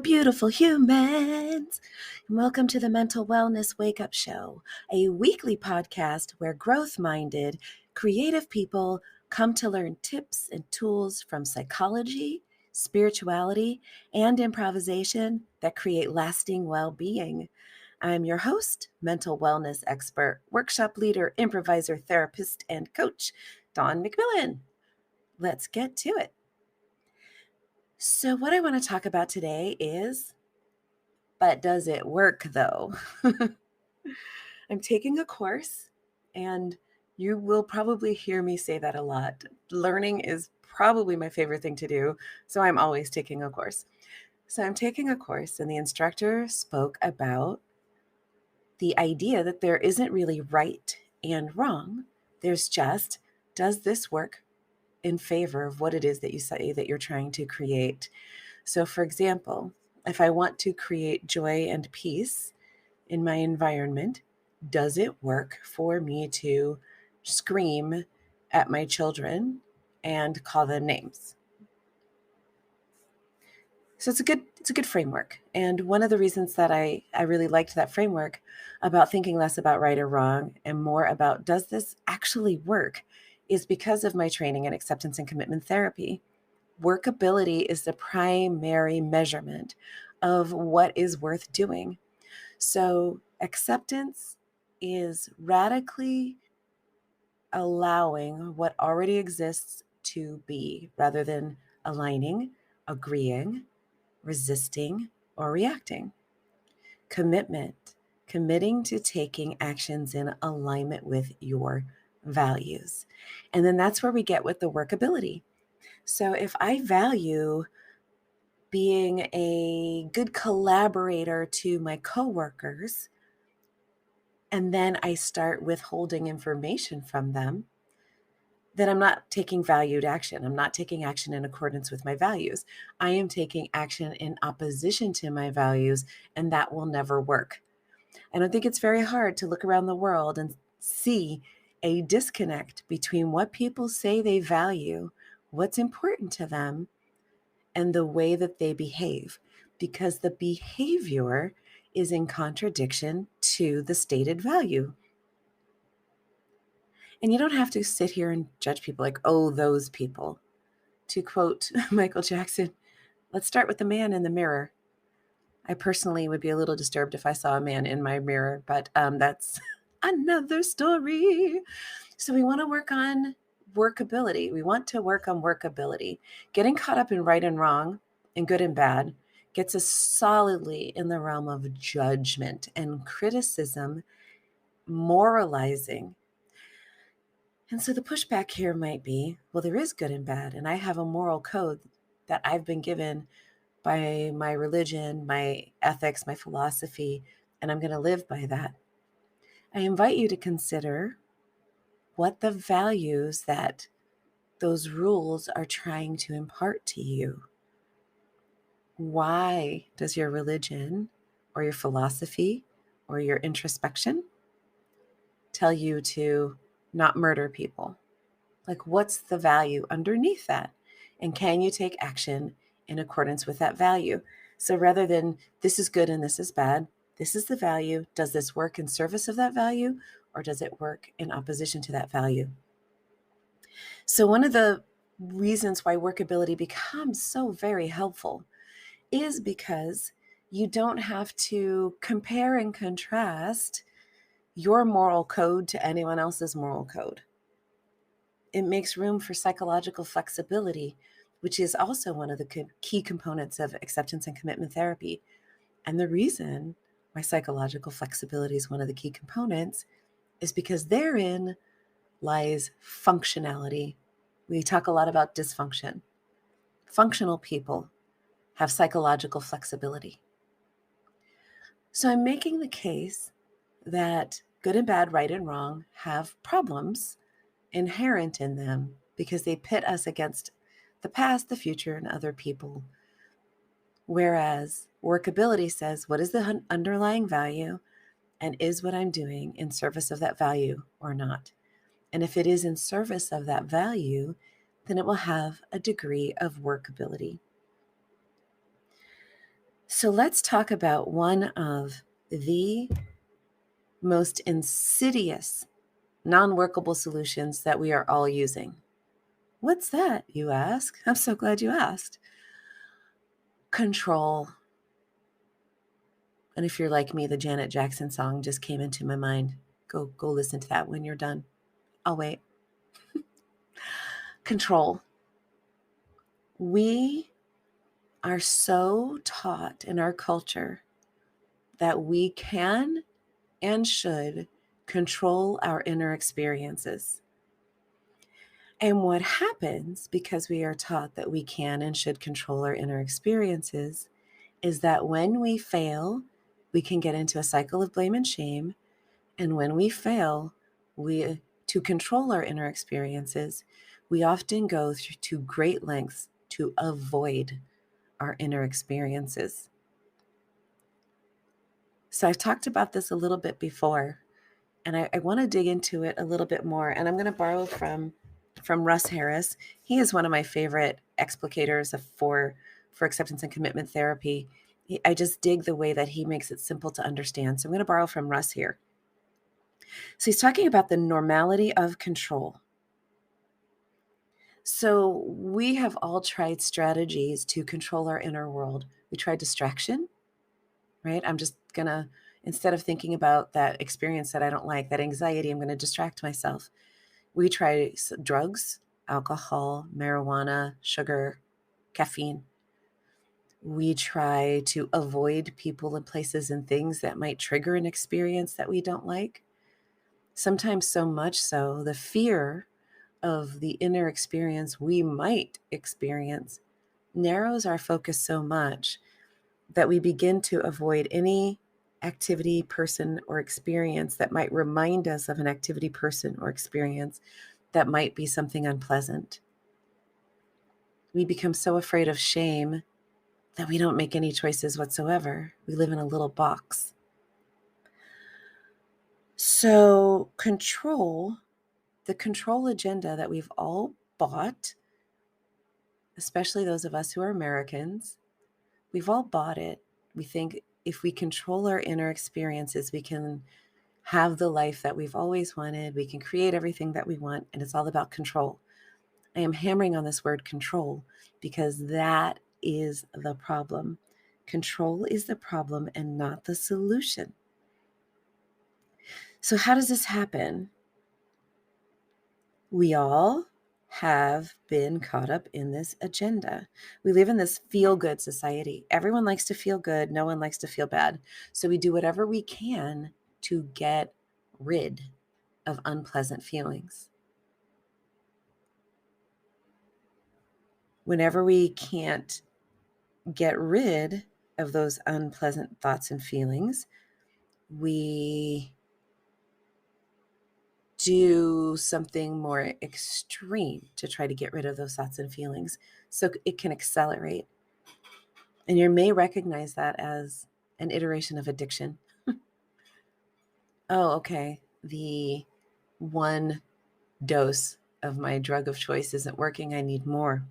beautiful humans. Welcome to the Mental Wellness Wake-Up Show, a weekly podcast where growth-minded, creative people come to learn tips and tools from psychology, spirituality, and improvisation that create lasting well-being. I'm your host, mental wellness expert, workshop leader, improviser, therapist, and coach, Dawn McMillan. Let's get to it. So what I want to talk about today is, but does it work though? I'm taking a course, and you will probably hear me say that a lot. Learning is probably my favorite thing to do, so I'm always taking a course. So I'm taking a course, and the instructor spoke about the idea that there isn't really right and wrong. There's just, does this work in favor of what it is that you say that you're trying to create? So for example, if I want to create joy and peace in my environment, does it work for me to scream at my children and call them names? So it's a good framework. And one of the reasons that I really liked that framework about thinking less about right or wrong and more about does this actually work is because of my training in acceptance and commitment therapy. Workability is the primary measurement of what is worth doing. So acceptance is radically allowing what already exists to be rather than aligning, agreeing, resisting, or reacting. Commitment, committing to taking actions in alignment with your values. And then that's where we get with the workability. So if I value being a good collaborator to my coworkers, and then I start withholding information from them, then I'm not taking valued action. I'm not taking action in accordance with my values. I am taking action in opposition to my values, and that will never work. I don't think it's very hard to look around the world and see a disconnect between what people say they value, what's important to them, and the way that they behave, because the behavior is in contradiction to the stated value. And you don't have to sit here and judge people like, oh, those people. To quote Michael Jackson, let's start with the man in the mirror. I personally would be a little disturbed if I saw a man in my mirror, but that's another story. So we want to work on workability. We want to work on workability. Getting caught up in right and wrong and good and bad gets us solidly in the realm of judgment and criticism, moralizing. And so the pushback here might be, well, there is good and bad, and I have a moral code that I've been given by my religion, my ethics, my philosophy, and I'm going to live by that. I invite you to consider what the values that those rules are trying to impart to you. Why does your religion or your philosophy or your introspection tell you to not murder people? Like, what's the value underneath that? And can you take action in accordance with that value? So rather than this is good and this is bad, this is the value. Does this work in service of that value, or does it work in opposition to that value? So one of the reasons why workability becomes so very helpful is because you don't have to compare and contrast your moral code to anyone else's moral code. It makes room for psychological flexibility, which is also one of the key components of acceptance and commitment therapy. And the reason why psychological flexibility is one of the key components is because therein lies functionality. We talk a lot about dysfunction. Functional people have psychological flexibility. So I'm making the case that good and bad, right and wrong have problems inherent in them because they pit us against the past, the future, and other people. Whereas workability says, what is the underlying value, and is what I'm doing in service of that value or not? And if it is in service of that value, then it will have a degree of workability. So let's talk about one of the most insidious, non-workable solutions that we are all using. What's that, you ask? I'm so glad you asked. Control. And if you're like me, the Janet Jackson song just came into my mind. Go listen to that when you're done. I'll wait. Control. We are so taught in our culture that we can and should control our inner experiences. And what happens, because we are taught that we can and should control our inner experiences, is that when we fail, we can get into a cycle of blame and shame. And when we fail, to control our inner experiences, we often go to great lengths to avoid our inner experiences. So I've talked about this a little bit before, and I want to dig into it a little bit more. And I'm going to borrow from Russ Harris. He is one of my favorite explicators for acceptance and commitment therapy. I just dig the way that he makes it simple to understand. So I'm going to borrow from Russ here. So he's talking about the normality of control. So we have all tried strategies to control our inner world. We tried distraction, right? I'm just going to, instead of thinking about that experience that I don't like, that anxiety, I'm going to distract myself. We try drugs, alcohol, marijuana, sugar, caffeine. We try to avoid people and places and things that might trigger an experience that we don't like. Sometimes so much so, the fear of the inner experience we might experience narrows our focus so much that we begin to avoid any activity, person, or experience that might remind us of an activity, person, or experience that might be something unpleasant. We become so afraid of shame that we don't make any choices whatsoever. We live in a little box. So control, the control agenda that we've all bought, especially those of us who are Americans, we've all bought it. We think if we control our inner experiences, we can have the life that we've always wanted. We can create everything that we want, and it's all about control. I am hammering on this word control because that is the problem. Control is the problem and not the solution. So how does this happen? We all have been caught up in this agenda. We live in this feel-good society. Everyone likes to feel good. No one likes to feel bad. So we do whatever we can to get rid of unpleasant feelings. Whenever we can't get rid of those unpleasant thoughts and feelings, we do something more extreme to try to get rid of those thoughts and feelings so it can accelerate. And you may recognize that as an iteration of addiction. Oh, okay. The one dose of my drug of choice isn't working. I need more.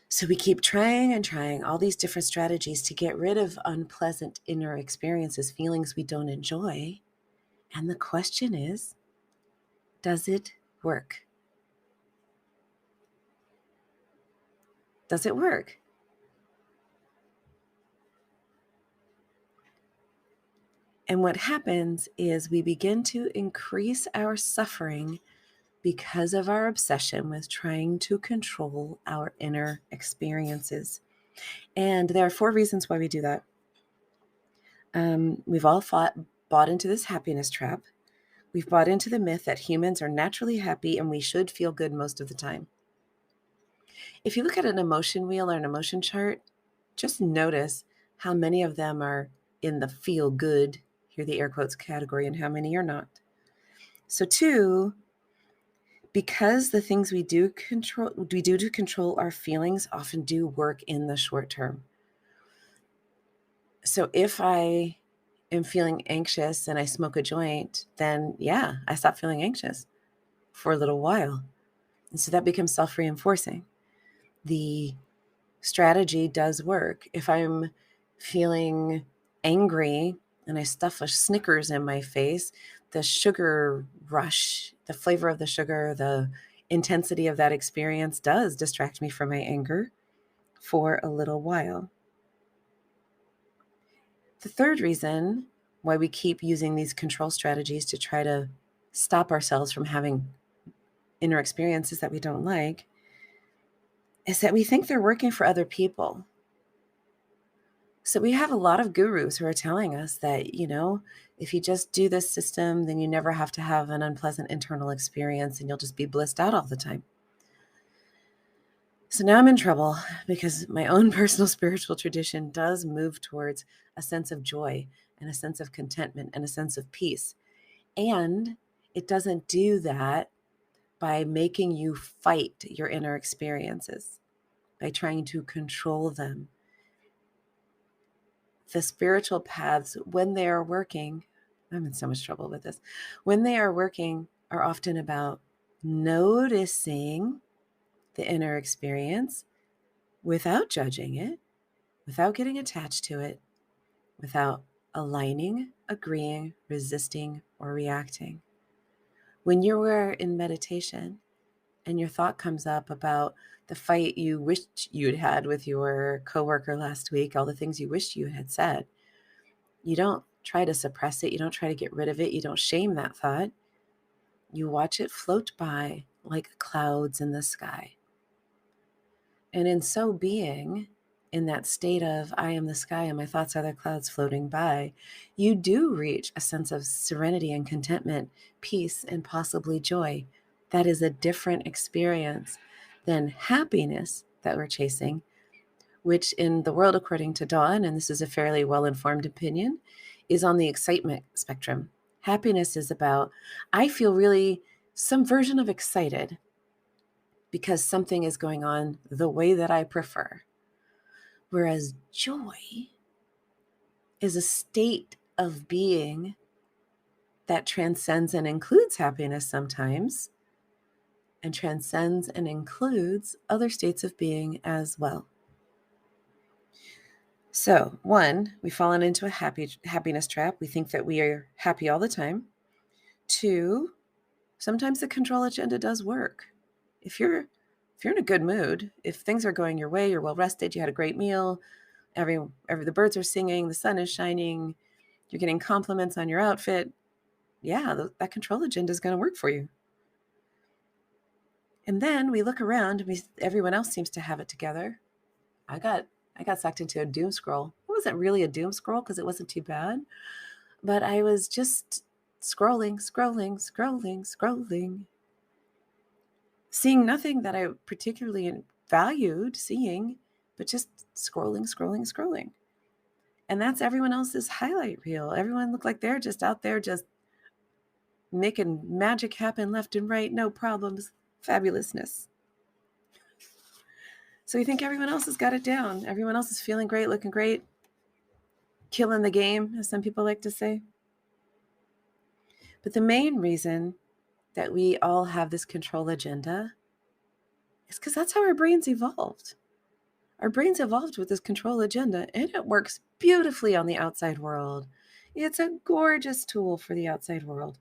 So we keep trying and trying all these different strategies to get rid of unpleasant inner experiences, feelings we don't enjoy. And the question is, does it work? Does it work? And what happens is we begin to increase our suffering because of our obsession with trying to control our inner experiences. And there are 4 reasons why we do that. We've all bought into this happiness trap. We've bought into the myth that humans are naturally happy and we should feel good most of the time. If you look at an emotion wheel or an emotion chart, just notice how many of them are in the feel good, here the air quotes category, and how many are not. So 2, because the things we do to control our feelings often do work in the short term. So if I am feeling anxious and I smoke a joint, then yeah, I stop feeling anxious for a little while. And so that becomes self-reinforcing. The strategy does work. If I'm feeling angry and I stuff a Snickers in my face, the sugar rush, the flavor of the sugar, the intensity of that experience does distract me from my anger for a little while. The third reason why we keep using these control strategies to try to stop ourselves from having inner experiences that we don't like is that we think they're working for other people. So we have a lot of gurus who are telling us that, if you just do this system, then you never have to have an unpleasant internal experience and you'll just be blissed out all the time. So now I'm in trouble because my own personal spiritual tradition does move towards a sense of joy and a sense of contentment and a sense of peace. And it doesn't do that by making you fight your inner experiences, by trying to control them. The spiritual paths, when they are working, I'm in so much trouble with this, when they are working, are often about noticing the inner experience without judging it, without getting attached to it, without aligning, agreeing, resisting, or reacting. When you were in meditation and your thought comes up about the fight you wished you'd had with your coworker last week, all the things you wished you had said, you don't try to suppress it. You don't try to get rid of it. You don't shame that thought. You watch it float by like clouds in the sky. And in so being, in that state of I am the sky and my thoughts are the clouds floating by, you do reach a sense of serenity and contentment, peace, and possibly joy. That is a different experience than happiness that we're chasing, which in the world, according to Dawn, and this is a fairly well-informed opinion, is on the excitement spectrum. Happiness is about, I feel really some version of excited because something is going on the way that I prefer. Whereas joy is a state of being that transcends and includes happiness sometimes, and transcends and includes other states of being as well. So, one, we've fallen into a happiness trap. We think that we are happy all the time. Two, sometimes the control agenda does work. If you're in a good mood, if things are going your way, you're well rested, you had a great meal, the birds are singing, the sun is shining, you're getting compliments on your outfit, yeah, that control agenda is going to work for you. And then we look around and everyone else seems to have it together. I got sucked into a doom scroll. It wasn't really a doom scroll because it wasn't too bad, but I was just scrolling, seeing nothing that I particularly valued seeing, but just scrolling. And that's everyone else's highlight reel. Everyone looked like they're just out there just making magic happen left and right, no problems, fabulousness. So we think everyone else has got it down. Everyone else is feeling great, looking great, killing the game, as some people like to say. But the main reason that we all have this control agenda is because that's how our brains evolved. Our brains evolved with this control agenda, and it works beautifully on the outside world. It's a gorgeous tool for the outside world.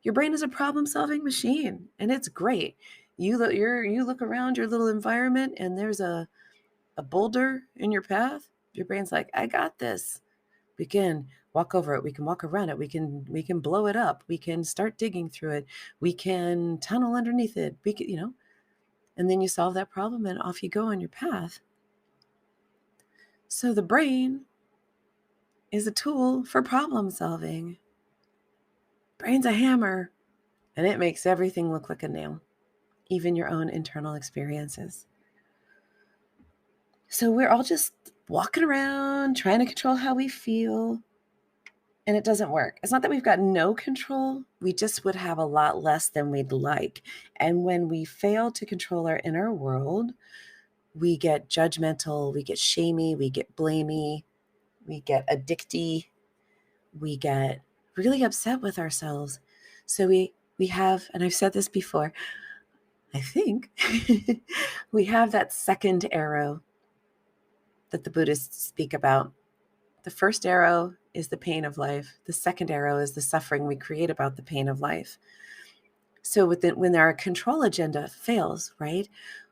Your brain is a problem-solving machine, and it's great. You look around your little environment, and there's a boulder in your path. Your brain's like, I got this. We can walk over it. We can walk around it. We can blow it up. We can start digging through it. We can tunnel underneath it. We can, and then you solve that problem and off you go on your path. So the brain is a tool for problem solving. Brain's a hammer, and it makes everything look like a nail, even your own internal experiences. So we're all just walking around trying to control how we feel, and it doesn't work. It's not that we've got no control. We just would have a lot less than we'd like. And when we fail to control our inner world, we get judgmental, we get shamey, we get blamey, we get addicty, we get really upset with ourselves. So we have, and I've said this before, I think, we have that second arrow that the Buddhists speak about. The first arrow is the pain of life. The second arrow is the suffering we create about the pain of life. So when our control agenda fails, right,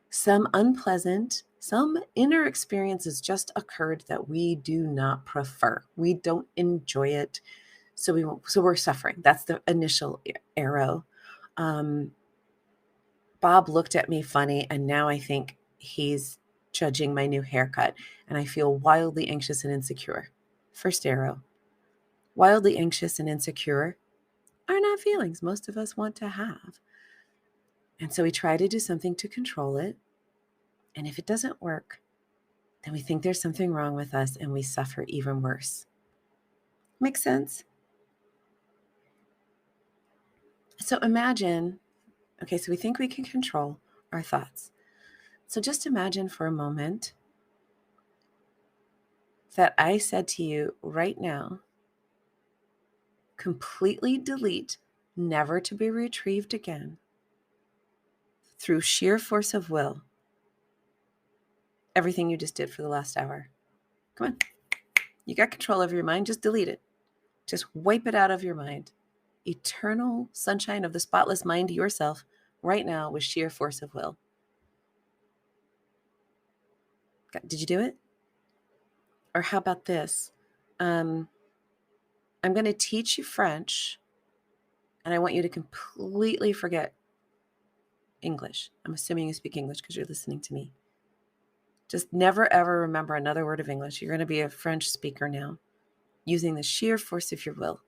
some unpleasant, some inner experiences just occurred that we do not prefer. We don't enjoy it. So we're suffering. That's the initial arrow. Bob looked at me funny, and now I think he's judging my new haircut, and I feel wildly anxious and insecure. First arrow. Wildly anxious and insecure are not feelings most of us want to have. And so we try to do something to control it. And if it doesn't work, then we think there's something wrong with us and we suffer even worse. Make sense? So imagine, okay, so we think we can control our thoughts. So just imagine for a moment that I said to you right now, completely delete, never to be retrieved again, through sheer force of will, everything you just did for the last hour. Come on. You got control over your mind. Just delete it. Just wipe it out of your mind. Eternal sunshine of the spotless mind yourself right now with sheer force of will. Did you do it? Or how about this? I'm going to teach you French, and I want you to completely forget English. I'm assuming you speak English because you're listening to me. Just never, ever remember another word of English. You're going to be a French speaker now, using the sheer force of your will.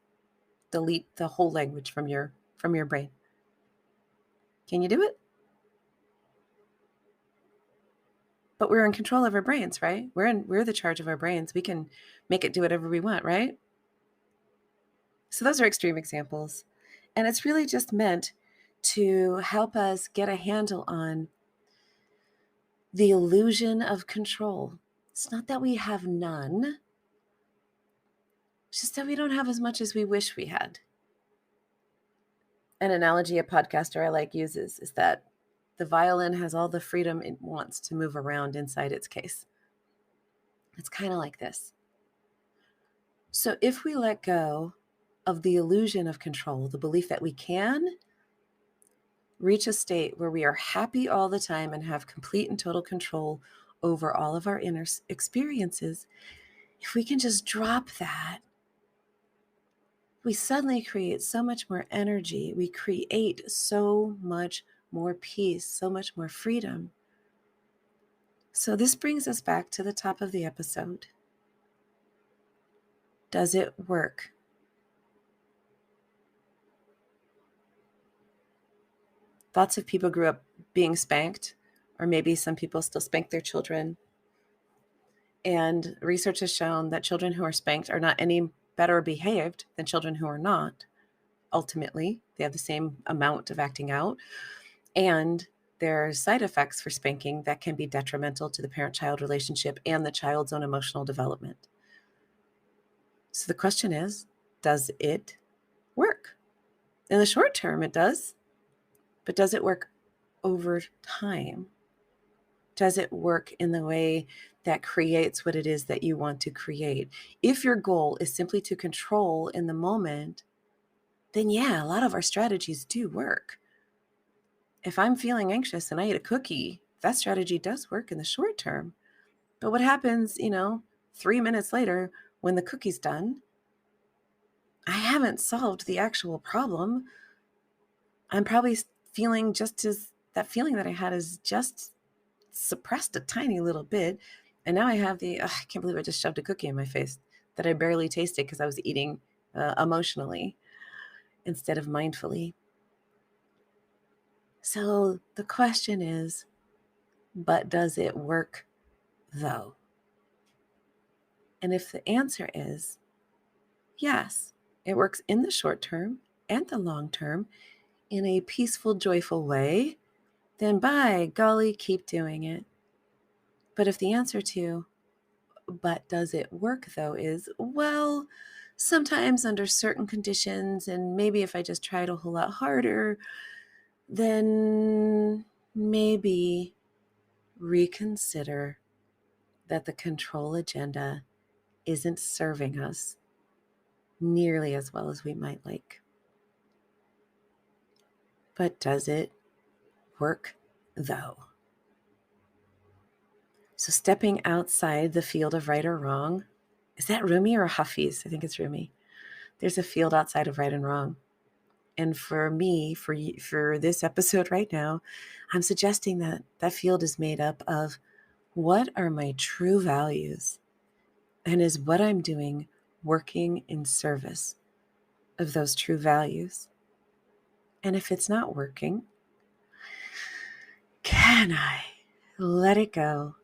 Delete the whole language from your brain. Can you do it? But we're in control of our brains, right? We're the charge of our brains. We can make it do whatever we want, right? So those are extreme examples. And it's really just meant to help us get a handle on the illusion of control. It's not that we have none. It's just that we don't have as much as we wish we had. An analogy a podcaster I like uses is that the violin has all the freedom it wants to move around inside its case. It's kind of like this. So if we let go of the illusion of control, the belief that we can reach a state where we are happy all the time and have complete and total control over all of our inner experiences, if we can just drop that, we suddenly create so much more energy. We create so much more peace, so much more freedom. So this brings us back to the top of the episode. Does it work? Lots of people grew up being spanked, or maybe some people still spank their children. And research has shown that children who are spanked are not any better behaved than children who are not. Ultimately, they have the same amount of acting out. And there are side effects for spanking that can be detrimental to the parent-child relationship and the child's own emotional development. So the question is, does it work? In the short term, it does. But does it work over time? Does it work in the way that creates what it is that you want to create? If your goal is simply to control in the moment, then yeah, a lot of our strategies do work. If I'm feeling anxious and I eat a cookie, that strategy does work in the short term. But what happens, 3 minutes later when the cookie's done? I haven't solved the actual problem. I'm probably feeling that feeling that I had is just suppressed a tiny little bit. And now I have I can't believe I just shoved a cookie in my face that I barely tasted because I was eating emotionally instead of mindfully. So the question is, but does it work though? And if the answer is yes, it works in the short term and the long term in a peaceful, joyful way, then by golly, keep doing it. But if the answer to, but does it work though, is, well, sometimes under certain conditions, and maybe if I just tried a whole lot harder, then maybe reconsider that the control agenda isn't serving us nearly as well as we might like. But does it work, though? So stepping outside the field of right or wrong, is that Rumi or Hafiz? I think it's Rumi. There's a field outside of right and wrong. And for me, for this episode right now, I'm suggesting that that field is made up of what are my true values? And is what I'm doing working in service of those true values? And if it's not working, can I let it go?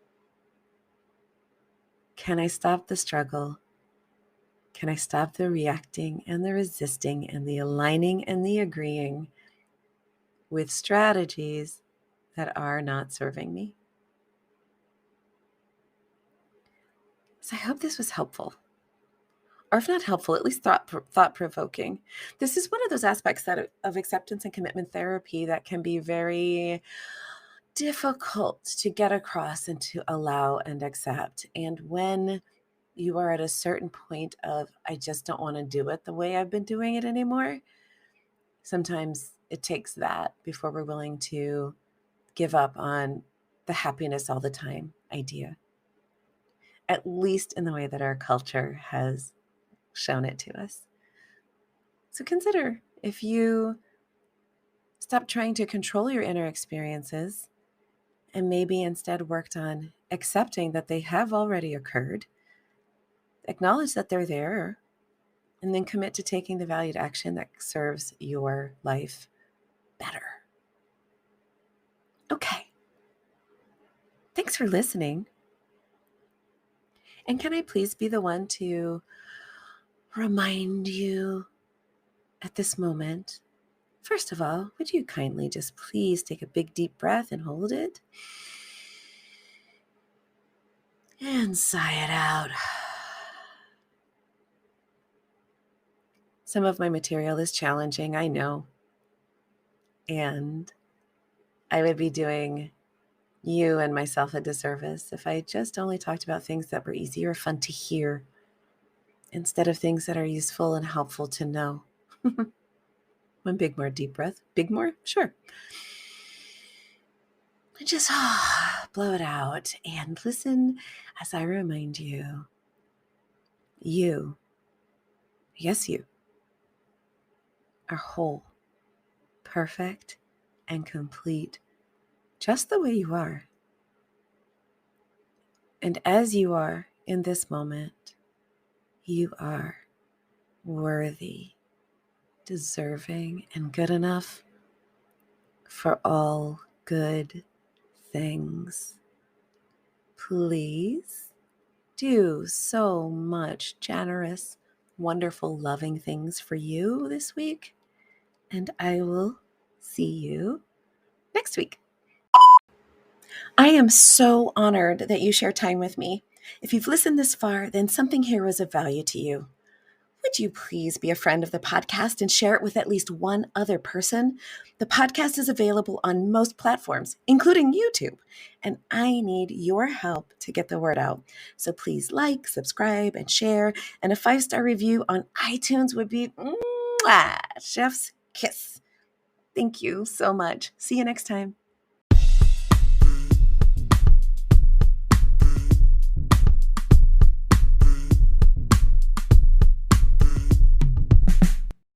Can I stop the struggle? Can I stop the reacting and the resisting and the aligning and the agreeing with strategies that are not serving me? So I hope this was helpful. Or if not helpful, at least thought-provoking. This is one of those aspects of acceptance and commitment therapy that can be very difficult to get across and to allow and accept. And when you are at a certain point of, I just don't want to do it the way I've been doing it anymore, sometimes it takes that before we're willing to give up on the happiness all the time idea, at least in the way that our culture has shown it to us. So consider if you stop trying to control your inner experiences and maybe instead worked on accepting that they have already occurred, acknowledge that they're there, and then commit to taking the valued action that serves your life better. Okay. Thanks for listening. And can I please be the one to remind you at this moment, first of all, would you kindly just please take a big deep breath and hold it? And sigh it out. Some of my material is challenging, I know. And I would be doing you and myself a disservice if I just only talked about things that were easy or fun to hear instead of things that are useful and helpful to know. One big more deep breath. Big more? Sure. And just blow it out and listen as I remind you, yes, you are whole, perfect, and complete, just the way you are. And as you are in this moment, you are worthy, deserving, and good enough for all good things. Please do so much generous, wonderful, loving things for you this week, and I will see you next week. I am so honored that you share time with me. If you've listened this far, then something here was of value to you. Would you please be a friend of the podcast and share it with at least one other person? The podcast is available on most platforms, including YouTube, and I need your help to get the word out. So please like, subscribe, and share, and a 5-star review on iTunes would be chef's kiss. Thank you so much. See you next time.